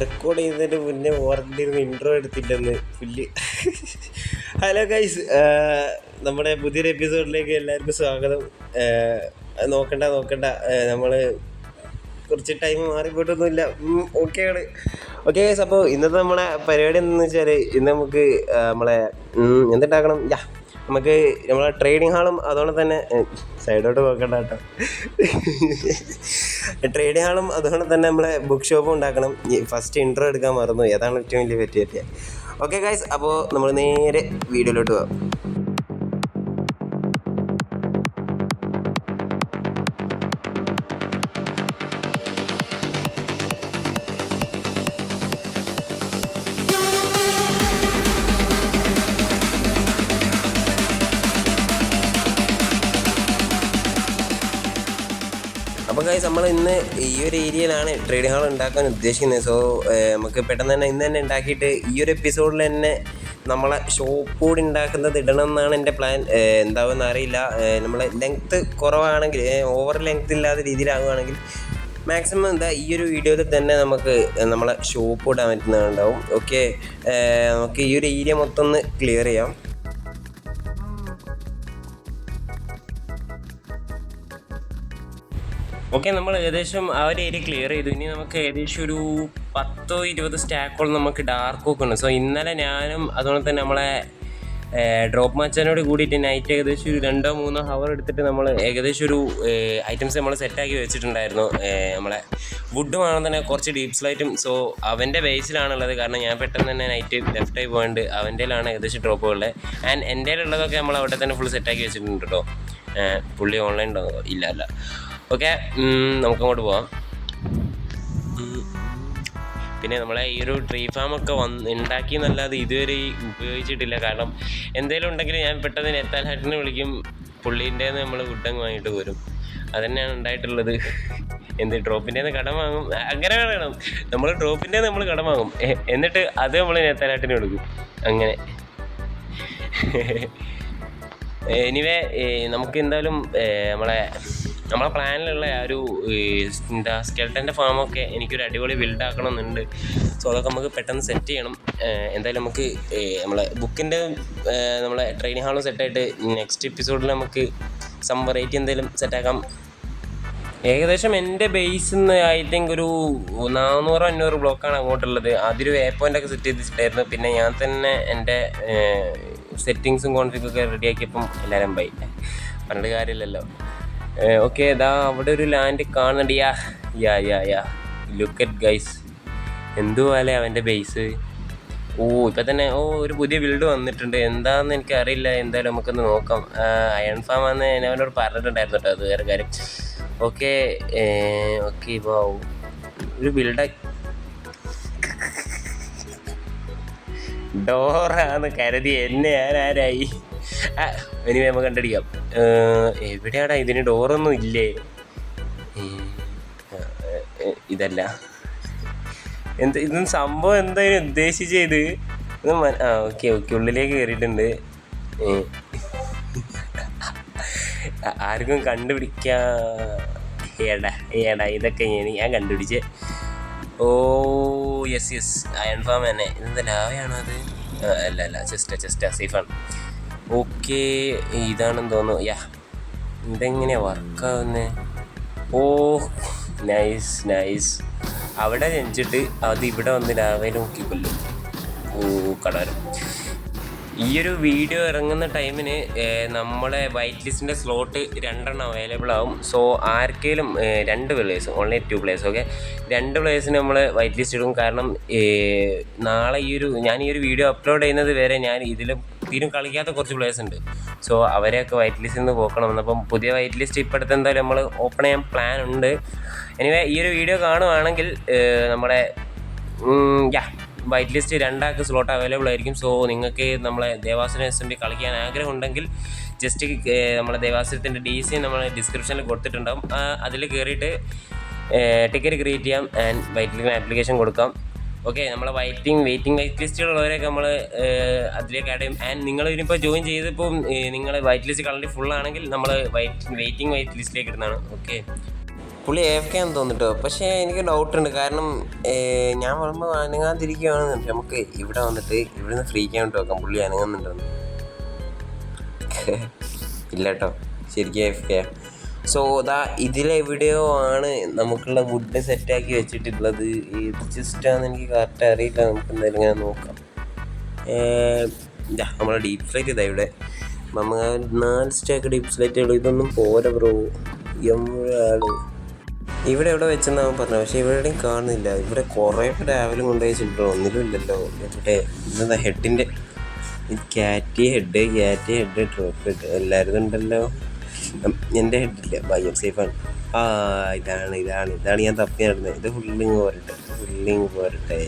Record ചെയ്യുന്നതിന് മുന്നേ ഓർമ്മ ഇൻട്രോ എടുത്തില്ലെന്ന് പുല്ല്. ഹലോ ഗൈസ്, നമ്മുടെ പുതിയൊരു എപ്പിസോഡിലേക്ക് എല്ലാവർക്കും സ്വാഗതം. നോക്കണ്ട നമ്മൾ കുറച്ച് ടൈം മാറിപ്പോയിട്ടൊന്നുമില്ല. ഓക്കെയാണ്. ഓക്കെ ഗൈസ്, അപ്പോൾ ഇന്നത്തെ നമ്മളെ പരിപാടി എന്താണെന്ന് വെച്ചാൽ ഇന്ന് നമുക്ക് നമ്മളെ എന്തുണ്ടാക്കണം, നമുക്ക് നമ്മളെ ട്രേഡിംഗ് ഹാളും അതുകൊണ്ട് തന്നെ സൈഡോട്ട് നോക്കണ്ട കേട്ടോ, ട്രേഡിംഗ് ഹാളും അതുകൊണ്ട് തന്നെ നമ്മളെ ബുക്ക് ഷോപ്പും ഉണ്ടാക്കണം. ഫസ്റ്റ് ഇൻട്രോ എടുക്കാൻ മറന്നു, ഏതാണ് ഏറ്റവും വലിയ പറ്റിയ. ഓക്കെ ഗൈസ്, അപ്പോൾ നമ്മൾ നേരെ വീഡിയോയിലോട്ട് പോകാം. അപ്പോൾ ഗൈസ്, നമ്മൾ ഇന്ന് ഈ ഒരു ഏരിയയിലാണ് ട്രേഡിംഗ് ഹാൾ ഉണ്ടാക്കാൻ ഉദ്ദേശിക്കുന്നത്. സോ നമുക്ക് പെട്ടെന്ന് തന്നെ ഇന്ന് തന്നെ ഉണ്ടാക്കിയിട്ട് ഈ ഒരു എപ്പിസോഡിൽ തന്നെ നമ്മളെ ഷോപ്പ് കൂടി ഉണ്ടാക്കുന്നത് ഇടണം എന്നാണ് എൻ്റെ പ്ലാൻ. എന്താവുമെന്ന് അറിയില്ല. നമ്മളെ ലെങ്ത്ത് കുറവാണെങ്കിൽ, ഓവർ ലെങ്ത്ത് ഇല്ലാത്ത രീതിയിലാകുകയാണെങ്കിൽ മാക്സിമം ഈ ഒരു വീഡിയോയിൽ തന്നെ നമുക്ക് നമ്മളെ ഷോപ്പ് ഇടാൻ പറ്റുന്നതുണ്ടാവും. ഓക്കെ, നമുക്ക് ഈ ഒരു ഏരിയ മൊത്തം ഒന്ന് ക്ലിയർ ചെയ്യാം. ഓക്കെ, നമ്മൾ ഏകദേശം ആ ഒരു ഏരിയ ക്ലിയർ ചെയ്തു. ഇനി നമുക്ക് ഏകദേശം ഒരു 10-20 സ്റ്റാക്കോളം നമുക്ക് ഡാർക്ക് ഒക്കെ ഉണ്ട്. സോ ഇന്നലെ ഞാനും അതുപോലെ തന്നെ നമ്മളെ ഡ്രോപ്പ് മച്ചാനോട് കൂടിയിട്ട് നൈറ്റ് ഏകദേശം ഒരു 2-3 ഹവർ എടുത്തിട്ട് നമ്മൾ ഏകദേശം ഒരു ഐറ്റംസ് നമ്മൾ സെറ്റാക്കി വെച്ചിട്ടുണ്ടായിരുന്നു. നമ്മളെ വുഡ് വേണം തന്നെ കുറച്ച് ഡീപ് സ്ലൈറ്റും. സോ അവൻ്റെ ബേസിലാണുള്ളത്, കാരണം ഞാൻ പെട്ടെന്ന് തന്നെ നൈറ്റ് ലെഫ്റ്റായി പോയിട്ട് അവൻ്റെയിലാണ് ഏകദേശം ഡ്രോപ്പുകളുടെ. ആൻഡ് എൻ്റെ ഉള്ളതൊക്കെ നമ്മൾ അവിടെ തന്നെ ഫുൾ സെറ്റാക്കി വെച്ചിട്ടുണ്ട് കേട്ടോ. പുള്ളി ഓൺലൈൻ ഉണ്ടോ? ഇല്ല. ഓക്കെ, നമുക്കങ്ങോട്ട് പോവാം. പിന്നെ നമ്മളെ ഈ ഒരു ട്രീ ഫാമൊക്കെ ഉണ്ടാക്കി എന്നല്ലാതെ ഇതുവരെ ഉപയോഗിച്ചിട്ടില്ല. കാരണം എന്തെങ്കിലും ഉണ്ടെങ്കിൽ ഞാൻ പെട്ടെന്ന് നെത്താൽ ഹട്ടിനെ വിളിക്കും, പുള്ളീൻ്റെ നമ്മൾ വുഡങ്ങ് വാങ്ങിയിട്ട് പോരും. അതുതന്നെയാണ് ഉണ്ടായിട്ടുള്ളത്. ഡ്രോപ്പിൻ്റെ കടം വാങ്ങും, അങ്ങനെ വേണം. നമ്മൾ ഡ്രോപ്പിൻ്റെ നമ്മൾ കടം വാങ്ങും, എന്നിട്ട് അത് നമ്മൾ നെത്താൽ ഹട്ടിന് കൊടുക്കും. അങ്ങനെ എനിവേ, നമുക്ക് എന്തായാലും നമ്മളെ പ്ലാനിലുള്ള ആ ഒരു സ്കെൽട്ടൻ്റെ ഫാമൊക്കെ എനിക്കൊരു അടിപൊളി ബിൽഡാക്കണമെന്നുണ്ട്. സോ അതൊക്കെ നമുക്ക് പെട്ടെന്ന് സെറ്റ് ചെയ്യണം. എന്തായാലും നമുക്ക് നമ്മളെ ബുക്കിൻ്റെ നമ്മളെ ട്രെയിനിങ് ഹാളും സെറ്റായിട്ട് നെക്സ്റ്റ് എപ്പിസോഡിൽ നമുക്ക് സം വെറൈറ്റി എന്തെങ്കിലും സെറ്റാക്കാം. ഏകദേശം എൻ്റെ ബേസിൽ നിന്ന് ഐ തിങ്ക് ഒരു 400-500 ബ്ലോക്കാണ് അങ്ങോട്ടുള്ളത്. അതിൽ വേ പോയിൻ്റൊക്കെ സെറ്റ് ചെയ്തിട്ടായിരുന്നു. പിന്നെ ഞാൻ തന്നെ എൻ്റെ സെറ്റിങ്സും കോൺഫിഗൊക്കെ റെഡിയാക്കിയപ്പം എല്ലാവരും ബൈ, പറഞ്ഞിട്ട് കാര്യമില്ലല്ലോ. ഓക്കെ, അവിടെ ഒരു ലാൻഡ് കാണുന്നുണ്ട്. യാ ലുക്ക് അറ്റ് ഗൈസ്, എന്തുപോലെ അവൻ്റെ ബേസ്. ഇപ്പം തന്നെ ഒരു പുതിയ ബിൽഡ് വന്നിട്ടുണ്ട്. എന്താണെന്ന് എനിക്കറിയില്ല. എന്തായാലും നമുക്കൊന്ന് നോക്കാം. അയൺ ഫാം ആണെന്ന് ഞാൻ അവനോട് പറഞ്ഞിട്ടുണ്ടായിരുന്നു കേട്ടോ, അത് വേറെ കാര്യം. ഓക്കെ ഇപ്പോൾ ഒരു ബിൽഡ് ഡോറാന്ന് കരുതി എന്നെ ആരായി. ഇനി നമുക്ക് കണ്ടടിക്കാം. എവിടെയാടാ ഇതിന് ഡോറൊന്നും ഇല്ലേ? ഇതല്ല, ഇതും സംഭവം എന്തായാലും ഉദ്ദേശിച്ചത്. ഓക്കെ ഉള്ളിലേക്ക് കയറിയിട്ടുണ്ട്. ആർക്കും കണ്ടുപിടിക്കാ ഏടാ ഇതൊക്കെ ഞാൻ കണ്ടുപിടിച്ചേ. യെസ് അയൺ ഫാം തന്നെ. ഇതെന്താ ലാവയാണോ അത്? അല്ല ചെസ്റ്റാ, സേഫാണ്. ഓക്കെ, ഇതാണെന്ന് തോന്നുന്നു. ഇതെങ്ങനെയാണ് വർക്കാവുന്നത്? നൈസ്. അവിടെ ജനിച്ചിട്ട് അത് ഇവിടെ വന്ന് ലാവയിൽ നോക്കിക്കൊല്ലും. കടാരം. ഈ ഒരു വീഡിയോ ഇറങ്ങുന്ന ടൈമിന് നമ്മളെ വൈറ്റ് ലിസ്റ്റിൻ്റെ സ്ലോട്ട് 2 അവൈലബിൾ ആവും. സോ ആർക്കെങ്കിലും 2 പ്ലേയേഴ്സ്, ഓൺലി 2 പ്ലേയേഴ്സ്. ഓക്കെ, 2 പ്ലേയേഴ്സിന് നമ്മൾ വൈറ്റ് ലിസ്റ്റ് ഇടും. കാരണം നാളെ ഞാൻ ഈ ഒരു വീഡിയോ അപ്ലോഡ് ചെയ്യുന്നത് വരെ ഞാൻ തീരും കളിക്കാത്ത കുറച്ച് പ്ലേയേഴ്സ് ഉണ്ട്. സോ അവരെയൊക്കെ വൈറ്റ് ലിസ്റ്റിൽ നിന്ന് പോക്കണം. അപ്പം പുതിയ വൈറ്റ് ലിസ്റ്റ് ഇപ്പോഴത്തെ എന്തായാലും നമ്മൾ ഓപ്പൺ ചെയ്യാൻ പ്ലാൻ ഉണ്ട്. എനിവേ, ഈ ഒരു വീഡിയോ കാണുവാണെങ്കിൽ നമ്മുടെ വൈറ്റ് ലിസ്റ്റ് 2 സ്ലോട്ട് അവൈലബിൾ ആയിരിക്കും. സോ നിങ്ങൾക്ക് നമ്മളെ ദേവാസുരം SMB കളിക്കാൻ ആഗ്രഹമുണ്ടെങ്കിൽ ജസ്റ്റ് നമ്മളെ ദേവാസുരത്തിൻ്റെ DC നമ്മൾ ഡിസ്ക്രിപ്ഷനിൽ കൊടുത്തിട്ടുണ്ടാകും. അതിൽ കയറിയിട്ട് ടിക്കറ്റ് ക്രിയേറ്റ് ചെയ്യാം ആൻഡ് വൈറ്റ് ലിസ്റ്റിന് ആപ്ലിക്കേഷൻ കൊടുക്കാം. ഓക്കെ, നമ്മളെ വെയിറ്റിംഗ് വൈറ്റ് ലിസ്റ്റുകളുള്ളവരൊക്കെ നമ്മൾ അതിലേക്ക് ആഡ് ചെയ്യും. ആൻഡ് നിങ്ങൾ ഇതിനിപ്പോൾ ജോയിൻ ചെയ്തപ്പോൾ നിങ്ങൾ വൈറ്റ് ലിസ്റ്റ് കളണ്ടി ഫുള്ളാണെങ്കിൽ നമ്മൾ വൈറ്റ് ലിസ്റ്റിലേക്ക് ഇടുന്നതാണ്. ഓക്കെ, പുള്ളി AFK ആണെന്ന് തോന്നിട്ടോ. പക്ഷേ എനിക്ക് ഡൗട്ടുണ്ട്. കാരണം ഞാൻ പറയുമ്പോൾ അനങ്ങാതിരിക്കുകയാണെന്നുണ്ട്. നമുക്ക് ഇവിടെ വന്നിട്ട് ഇവിടുന്ന് ഫ്രീ ക്യാമ്പിട്ട് വെക്കാം പുള്ളി അനങ്ങുന്നുണ്ടോന്ന്. ഇല്ല കേട്ടോ, ശരിക്കും AFK. സോ ഇതിലെവിടെയോ ആണ് നമുക്കുള്ള വുഡ് സെറ്റാക്കി വെച്ചിട്ടുള്ളത്. ഏത് ചെസ്റ്റാണെന്ന് എനിക്ക് കറക്റ്റ് അറിയില്ല. നമുക്ക് എന്തായാലും ഇങ്ങനെ നോക്കാം. നമ്മളെ ഡീപ്പ് സ്ലൈറ്റ് ഇതാ ഇവിടെ. നമ്മൾ 4 സ്റ്റാക്ക് ഡീപ്പ് സ്ലൈറ്റുകൾ. ഇതൊന്നും പോരാ ബ്രോ. എവിടെ ഇവിടെ എവിടെ വെച്ചെന്ന് അവൻ പറഞ്ഞു. പക്ഷേ ഇവിടെയും കാണുന്നില്ല. ഇവിടെ കുറേ രാവിലെ കൊണ്ടുപോയി വെച്ചിട്ടുണ്ടോ, ഒന്നിലും ഇല്ലല്ലോ. ഇവിടെ ഇതെന്താ ഹെഡിൻ്റെ ക്യാറ്റി ഹെഡ് ഡ്രോപ്പ് ഹെഡ് എല്ലാവരും ഉണ്ടല്ലോ. എൻ്റെ ഹെഡില്ല, ഭയം സേഫാണ്. ഇതാണ് ഞാൻ തപ്പി നടന്നത്. ഇത് ഫുള്ളിങ് പോരട്ടെ.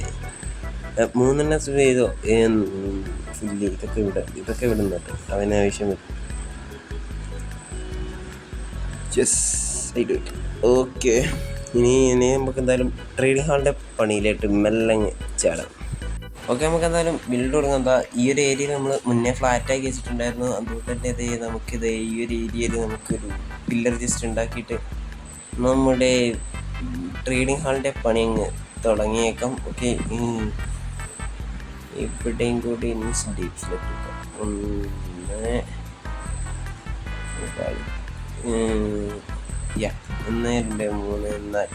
3 എണ്ണം ചെയ്തോ ഫുള്ളി. ഇതൊക്കെ ഇവിടെ നിന്നിട്ട് അവന് ആവശ്യം വരും. ഓക്കെ, ഇനി നമുക്ക് എന്തായാലും ട്രേഡിംഗ് ഹാളിൻ്റെ പണിയിലായിട്ട് മെല്ലെ ചാടാം. ഓക്കെ, നമുക്ക് എന്തായാലും ബിൽഡ് തുടങ്ങാം. ഈ ഒരു ഏരിയയിൽ നമ്മൾ മുന്നേ ഫ്ലാറ്റാക്കി വെച്ചിട്ടുണ്ടായിരുന്നു. അതുകൊണ്ട് തന്നെ നമുക്കിത് ഈ ഒരു ഏരിയയിൽ നമുക്കൊരു പില്ലർ ജസ്റ്റ് ഉണ്ടാക്കിയിട്ട് നമ്മുടെ ട്രേഡിംഗ് ഹാളിൻ്റെ പണി അങ്ങ് തുടങ്ങിയേക്കാം. ഓക്കെ, ഇവിടെയും കൂടി ഡീപ്പ് സ്ലെറ്റ് 1 2 3 4.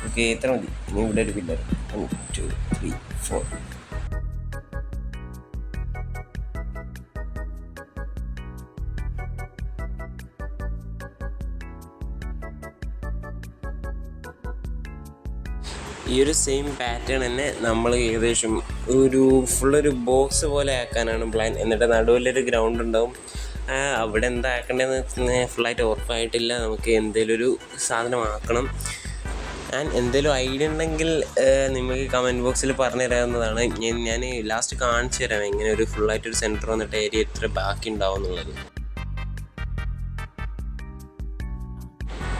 ഓക്കെ, എത്ര മതി. ഇനി ഇവിടെ ഒരു പില്ലർ 1 2 3 4. ഈ ഒരു സെയിം പാറ്റേൺ തന്നെ നമ്മൾ ഏകദേശം ഒരു ഫുള്ളൊരു ബോക്സ് പോലെ ആക്കാനാണ് പ്ലാൻ. എന്നിട്ട് നടുവിലൊരു ഗ്രൗണ്ട് ഉണ്ടാവും. അവിടെ എന്താ ആക്കേണ്ടതെന്ന് ഫുള്ളായിട്ട് ഉറപ്പായിട്ടില്ല. നമുക്ക് എന്തെങ്കിലും ഒരു സാധനം ആക്കണം. ഞാൻ എന്തെങ്കിലും ഐഡിയ ഉണ്ടെങ്കിൽ നിങ്ങൾക്ക് കമൻറ്റ് ബോക്സിൽ പറഞ്ഞു തരാവുന്നതാണ്. ഞാൻ ലാസ്റ്റ് കാണിച്ചു തരാം എങ്ങനെ ഒരു ഫുള്ളായിട്ടൊരു സെൻറ്റർ വന്നിട്ട് ഏരിയ എത്ര ബാക്കി ഉണ്ടാവും എന്നുള്ളത്.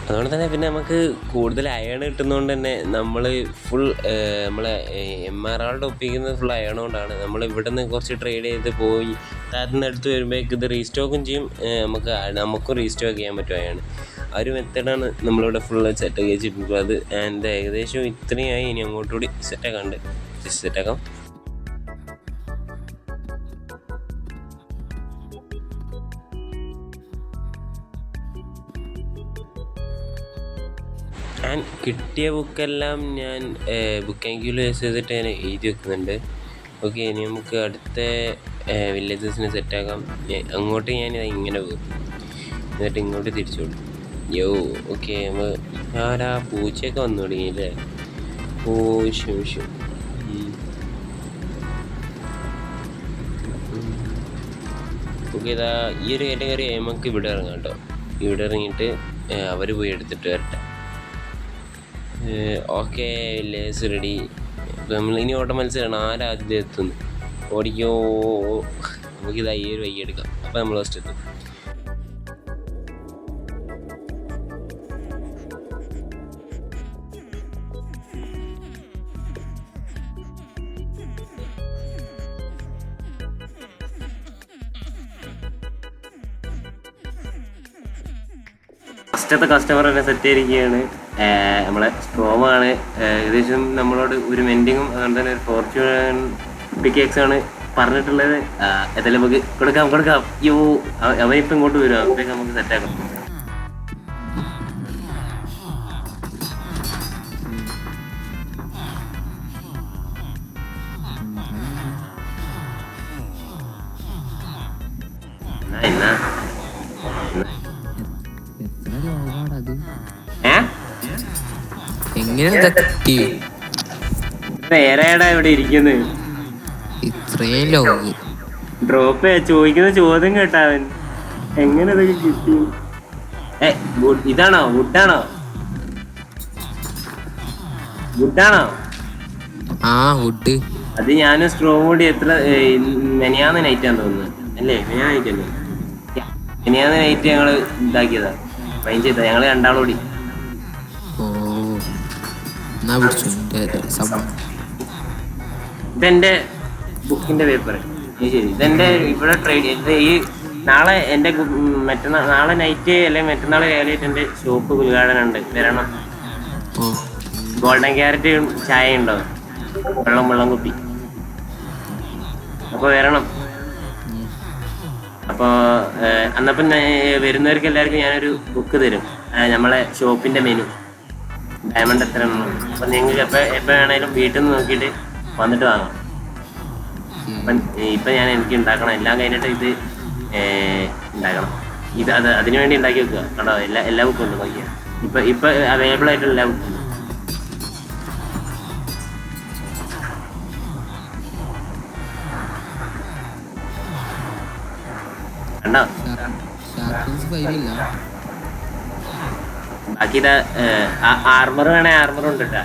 അതുകൊണ്ട് തന്നെ പിന്നെ നമുക്ക് കൂടുതൽ അയൺ കിട്ടുന്നതുകൊണ്ട് തന്നെ നമ്മൾ ഫുൾ നമ്മളെ MRRയുടെ ഒപ്പിക്കുന്നത് ഫുൾ അയൺ കൊണ്ടാണ്. നമ്മൾ ഇവിടെ നിന്ന് കുറച്ച് ട്രേഡ് ചെയ്ത് പോയി താരത്തിന് അടുത്ത് വരുമ്പോഴേക്ക് ഇത് റീസ്റ്റോക്കും ചെയ്യും. നമുക്കും റീസ്റ്റോക്ക് ചെയ്യാൻ പറ്റും അയൺ. ആ ഒരു മെത്തേഡാണ് നമ്മളിവിടെ ഫുൾ സെറ്റാക്കി വെച്ചിട്ടുള്ളത്. ആൻഡ് ഏകദേശം ഇത്രയായി. ഇനി അങ്ങോട്ടുകൂടി സെറ്റാക്കാണ്ട് ജസ്റ്റ് സെറ്റാക്കാം. ഞാൻ കിട്ടിയ ബുക്കെല്ലാം ഞാൻ ബുക്ക് ആൻഡ് യൂസ് ചെയ്തിട്ട് ഞാൻ എഴുതി വെക്കുന്നുണ്ട്. ഓക്കെ, ഇനി നമുക്ക് അടുത്ത വില്ലേജസിനെ സെറ്റാക്കാം. അങ്ങോട്ട് ഞാനിത് ഇങ്ങനെ പോകും, എന്നിട്ട് ഇങ്ങോട്ട് തിരിച്ചു കൊടുക്കും. ഓക്കെ, നമ്മൾ പൂച്ചയൊക്കെ വന്നു തുടങ്ങിയില്ലേ. ശും. ഓക്കെ, ഈ ഒരു കാറ്റഗറി നമുക്ക് ഇവിടെ ഇറങ്ങാം കേട്ടോ. ഇവിടെ ഇറങ്ങിയിട്ട് അവർ പോയി എടുത്തിട്ട് വരട്ടെ. Okay, lace ready. നമ്മൾ ഇനി ഓട്ട മത്സരമാണ്. ആദ്യം എത്തുന്നു. ഓടിക്കോ. നമുക്കിത് ഈ ഒരു വഴി എടുക്കാം. അപ്പോൾ നമ്മൾ ഫസ്റ്റ് എത്തും. ഫസ്റ്റത്തെ കസ്റ്റമർ തന്നെ സെറ്റ് ചെയ്തിരിക്കുകയാണ്. നമ്മളെ സ്ട്രോമാണ്. ഏകദേശം നമ്മളോട് ഒരു മെൻഡിങ്ങും അതുകൊണ്ട് തന്നെ ഒരു ഫോർച്യൂൺ പിക്കേക്സ് ആണ് പറഞ്ഞിട്ടുള്ളത്. ഏതായാലും നമുക്ക് കൊടുക്കാം. അവനിപ്പം ഇങ്ങോട്ട് വരും. അപ്പോഴേക്കും നമുക്ക് സെറ്റാക്കാം. വേറെടാ ഇവിടെ ഇരിക്കുന്നത്. ഇത്രയും ലോഗ് ഡ്രോപ്പ് ചോദിക്കുന്ന ചോദ്യം കേട്ടാവൻ. എങ്ങനെ ഇതൊക്കെ കിട്ടി? ഇതാണോ വുഡാണോ? വുഡ്. അത് ഞാനും സ്ട്രോ കൂടി എത്ര മെനിയാന്ന് നൈറ്റാന്ന് തോന്നുന്നു അല്ലേ? മെനിയാന്ന് നൈറ്റ് ഞങ്ങള് ഇതാക്കിയതാ, ഫൈൻ ചെയ്താ. ഞങ്ങള് രണ്ടാളോടി. ഇതെന്റെ ബുക്കിന്റെ പേപ്പർ. ശരി, ഇതെന്റെ ഇവിടെ ട്രേഡ് ഈ നാളെ എൻ്റെ നാളെ നൈറ്റ് അല്ലെങ്കിൽ മറ്റന്നാൾ രാവിലെയായിട്ട് എൻ്റെ ഷോപ്പ് ഉദ്ഘാടനം ഉണ്ട്, വരണം. ഓ ഗോൾഡൻ ക്യാരറ്റ് ചായ ഉണ്ടോ, വെള്ളം കുപ്പി, അപ്പോൾ വരണം. അപ്പോൾ അന്നപ്പം വരുന്നവർക്ക് എല്ലാവർക്കും ഞാനൊരു ബുക്ക് തരും, നമ്മളെ ഷോപ്പിൻ്റെ മെനു, ഡയമണ്ട് എത്ര എണ്ണം. അപ്പം നിങ്ങൾക്ക് എപ്പോൾ വേണേലും വീട്ടിൽ നിന്ന് നോക്കിയിട്ട് വന്നിട്ട് വാങ്ങാം. അപ്പം ഇപ്പം ഞാൻ എനിക്ക് ഉണ്ടാക്കണം, എല്ലാം കഴിഞ്ഞിട്ട് ഇത് ഉണ്ടാക്കണം. അതിനു വേണ്ടി ഉണ്ടാക്കി വെക്കുക കേട്ടോ. എല്ലാ ബുക്കും ഉണ്ട് നോക്കിയാൽ. ഇപ്പം അവൈലബിൾ ആയിട്ടുള്ള എല്ലാ ബുക്കും ഉണ്ട്. കണ്ടോ? ബാക്കി ഇതാ ആർമർ വേണേ ആർമർ ഉണ്ട് കേട്ടാ.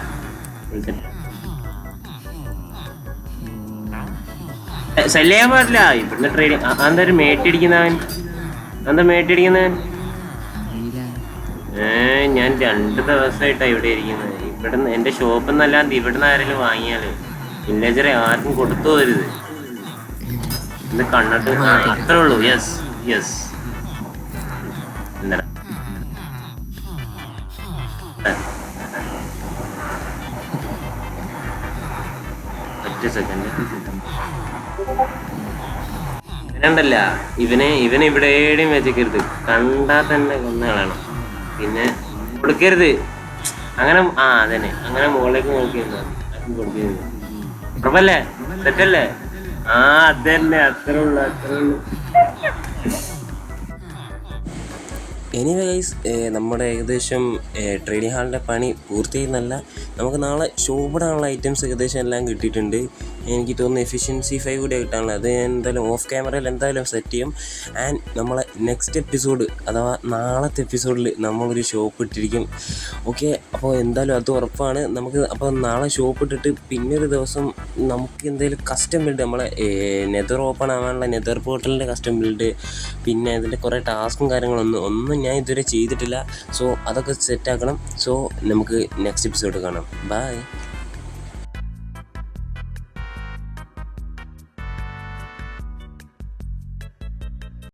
സെല് ചെയ്യാൻ പാടില്ല ഇവിടുന്ന് ട്രേഡിങ്. എന്താ ഒരു മേട്ടിടിക്കുന്നവൻ, എന്താ മേട്ടിടിക്കുന്നവൻ? ഞാൻ 2 ദിവസമായിട്ടാണ് ഇവിടെ ഇരിക്കുന്നത്. ഇവിടുന്ന് എൻ്റെ ഷോപ്പിൽ നിന്നല്ലാണ്ട് ഇവിടുന്ന് ആരെങ്കിലും വാങ്ങിയാല് വില്ലേജറെ ആർക്കും കൊടുത്തു പോരുത്. ഇത് കണ്ടിട്ട് അത്രേ ഉള്ളൂ. Yes yes. എന്താ ഒറ്റ സെക്കൻഡ്. ഇവനുണ്ടല്ല, ഇവനെ ഇവിടെ എവിടെയും വെച്ചേക്കരുത്, കണ്ടാൽ തന്നെ കൊന്നകളാണ്. പിന്നെ കൊടുക്കരുത് അങ്ങനെ. അതന്നെ, അങ്ങനെ മുകളിലേക്ക് നോക്കിയിരുന്നാ കൊടുക്കരുത്. ഉറപ്പല്ലേ? തെറ്റല്ലേ? അതന്നെ, അത്രേ ഉള്ളു. എനിവേ ഗൈസ്, നമ്മുടെ ഏകദേശം ട്രേഡിംഗ് ഹാളിൻ്റെ പണി പൂർത്തിയെന്നല്ല, നമുക്ക് നാളെ ഷോപ്പിടാനുള്ള ഐറ്റംസ് ഏകദേശം എല്ലാം കിട്ടിയിട്ടുണ്ട്. എനിക്ക് തോന്നുന്നു എഫിഷ്യൻസി 5 കൂടെ കിട്ടാനുള്ള അത് ഞാൻ എന്തായാലും ഓഫ് ക്യാമറയിൽ എന്തായാലും സെറ്റ് ചെയ്യും. ആൻഡ് നമ്മളെ നെക്സ്റ്റ് എപ്പിസോഡ് അഥവാ നാളത്തെ എപ്പിസോഡിൽ നമ്മളൊരു ഷോപ്പ് ഇട്ടിരിക്കും. ഓക്കെ, അപ്പോൾ എന്തായാലും അത് ഉറപ്പാണ് നമുക്ക്. അപ്പോൾ നാളെ ഷോപ്പ് ഇട്ടിട്ട് പിന്നെ ഒരു ദിവസം നമുക്ക് എന്തായാലും കസ്റ്റം ബിൽഡ്, നമ്മളെ നെതർ ഓപ്പൺ ആവാനുള്ള നെതർ പോർട്ടലിൻ്റെ കസ്റ്റം ബിൽഡ്, പിന്നെ ഇതിൻ്റെ കുറേ ടാസ്കും കാര്യങ്ങളൊന്നും ഞാൻ ഇതുവരെ ചെയ്തിട്ടില്ല. സോ അതൊക്കെ സെറ്റാക്കണം. സോ നമുക്ക് നെക്സ്റ്റ് എപ്പിസോഡ് കാണാം. ബൈ.